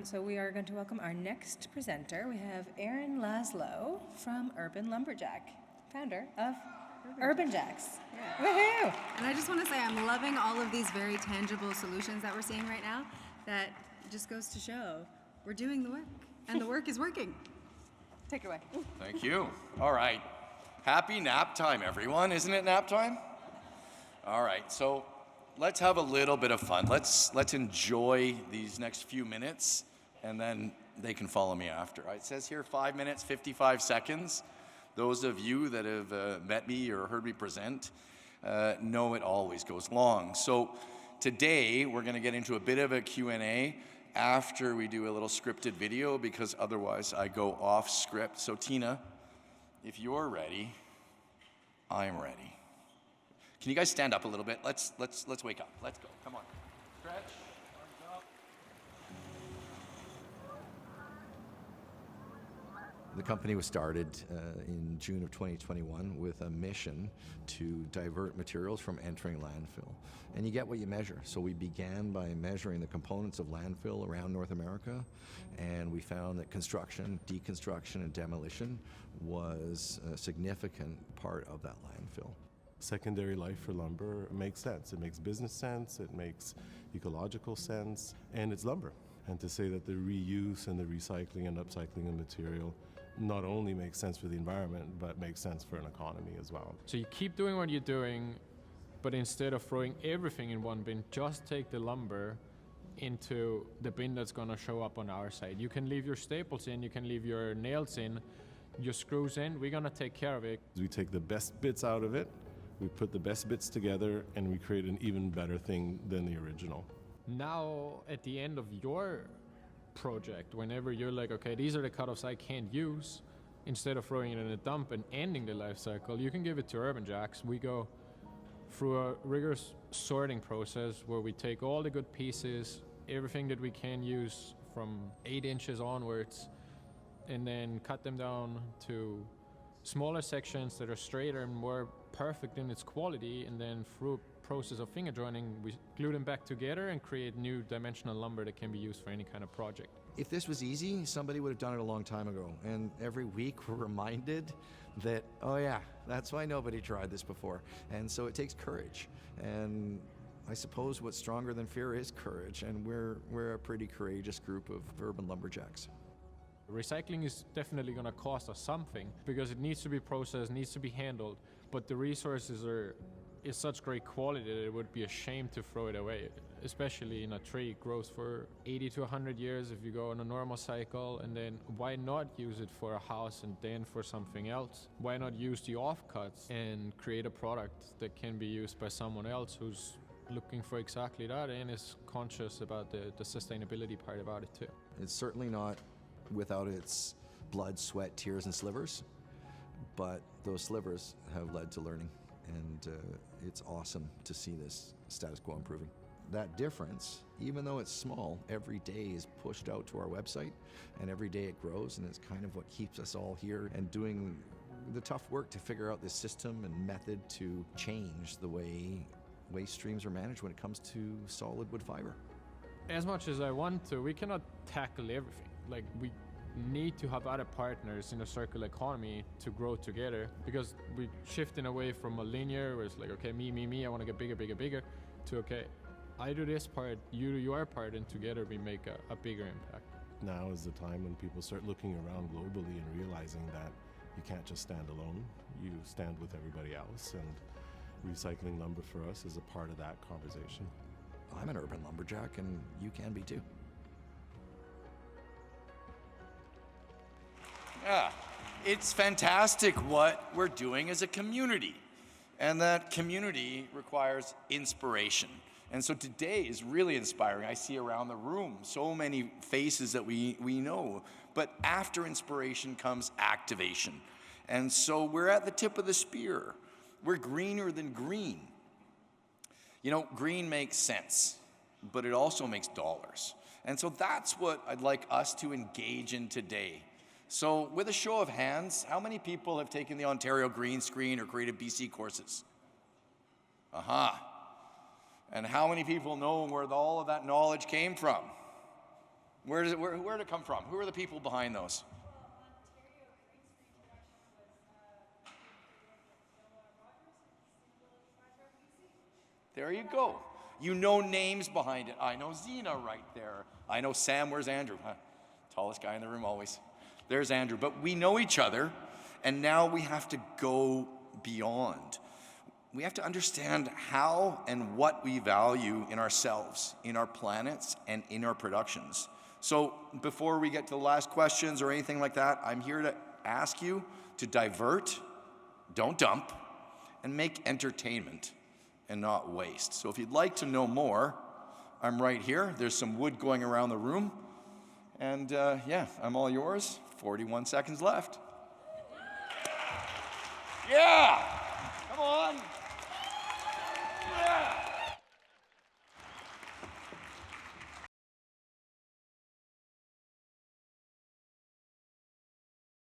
So we are going to welcome our next presenter. We have Laslo from Lumberjack, founder of Urbanjacks. Yeah. Woohoo! And I just want to say I'm loving all of these very tangible solutions that we're seeing right now. That just goes to show we're doing the work, and the work is working. Take it away. Thank you. All right. Happy nap time, everyone. Isn't it nap time? All right. So let's have a little bit of fun. Let's enjoy these next few minutes, and then they can follow me after. It says here 5 minutes, 55 seconds. Those of you that have met me or heard me present know it always goes long. So today we're going to get into a bit of a Q&A after we do a little scripted video, because otherwise I go off script. So Tina, if you're ready, I'm ready. Can you guys stand up a little bit? Let's wake up. Let's go. Come on. Stretch. Arms up. The company was started in June of 2021 with a mission to divert materials from entering landfill. And you get what you measure. So we began by measuring the components of landfill around North America, and we found that construction, deconstruction, and demolition was a significant part of that landfill. Secondary life for lumber makes sense. It makes business sense, it makes ecological sense, and it's lumber. And to say that the reuse and the recycling and upcycling of material not only makes sense for the environment, but makes sense for an economy as well. So you keep doing what you're doing, but instead of throwing everything in one bin, just take the lumber into the bin that's gonna show up on our side. You can leave your staples in, you can leave your nails in, your screws in, we're gonna take care of it. We take the best bits out of it, we put the best bits together, and we create an even better thing than the original. Now, at the end of your project, whenever you're like, okay, these are the cutoffs I can't use, instead of throwing it in a dump and ending the life cycle, you can give it to Urbanjacks. We go through a rigorous sorting process where we take all the good pieces, everything that we can use from 8 inches onwards, and then cut them down to smaller sections that are straighter and more perfect in its quality, and then through a process of finger joining, we glue them back together and create new dimensional lumber that can be used for any kind of project. If this was easy, somebody would have done it a long time ago. And every week we're reminded that, oh yeah, that's why nobody tried this before. And so it takes courage. And I suppose what's stronger than fear is courage. And we're a pretty courageous group of urban lumberjacks. Recycling is definitely going to cost us something because it needs to be processed, needs to be handled, but the resources is such great quality that it would be a shame to throw it away. Especially in a tree, it grows for 80 to 100 years if you go on a normal cycle, and then why not use it for a house and then for something else? Why not use the offcuts and create a product that can be used by someone else who's looking for exactly that and is conscious about the sustainability part about it too. It's certainly not without its blood, sweat, tears, and slivers, but those slivers have led to learning, and it's awesome to see this status quo improving. That difference, even though it's small, every day is pushed out to our website, and every day it grows, and it's kind of what keeps us all here and doing the tough work to figure out this system and method to change the way waste streams are managed when it comes to solid wood fiber. As much as I want to, we cannot tackle everything. Like, we need to have other partners in a circular economy to grow together, because we're shifting away from a linear where it's like, okay, me, I want to get bigger, to okay, I do this part, you do your part, and together we make a bigger impact. Now is the time when people start looking around globally and realizing that you can't just stand alone, you stand with everybody else, and recycling lumber for us is a part of that conversation. I'm an urban lumberjack, and you can be too. Yeah, it's fantastic what we're doing as a community, and that community requires inspiration. And so today is really inspiring. I see around the room so many faces that we know, but after inspiration comes activation. And so we're at the tip of the spear. We're greener than green. You know, green makes sense, but it also makes dollars. And so that's what I'd like us to engage in today. So with a show of hands, how many people have taken the Ontario Green Screen or Creative BC courses? And how many people know where all of that knowledge came from? Where did it come from? Who are the people behind those? There you go. You know names behind it. I know Zena right there. I know Sam. Where's Andrew? Huh? Tallest guy in the room always. There's Andrew. But we know each other, and now we have to go beyond. We have to understand how and what we value in ourselves, in our planets, and in our productions. So before we get to the last questions or anything like that, I'm here to ask you to divert, don't dump, and make entertainment and not waste. So if you'd like to know more, I'm right here. There's some wood going around the room. And yeah, I'm all yours. 41 seconds left. Yeah! Come on! Yeah!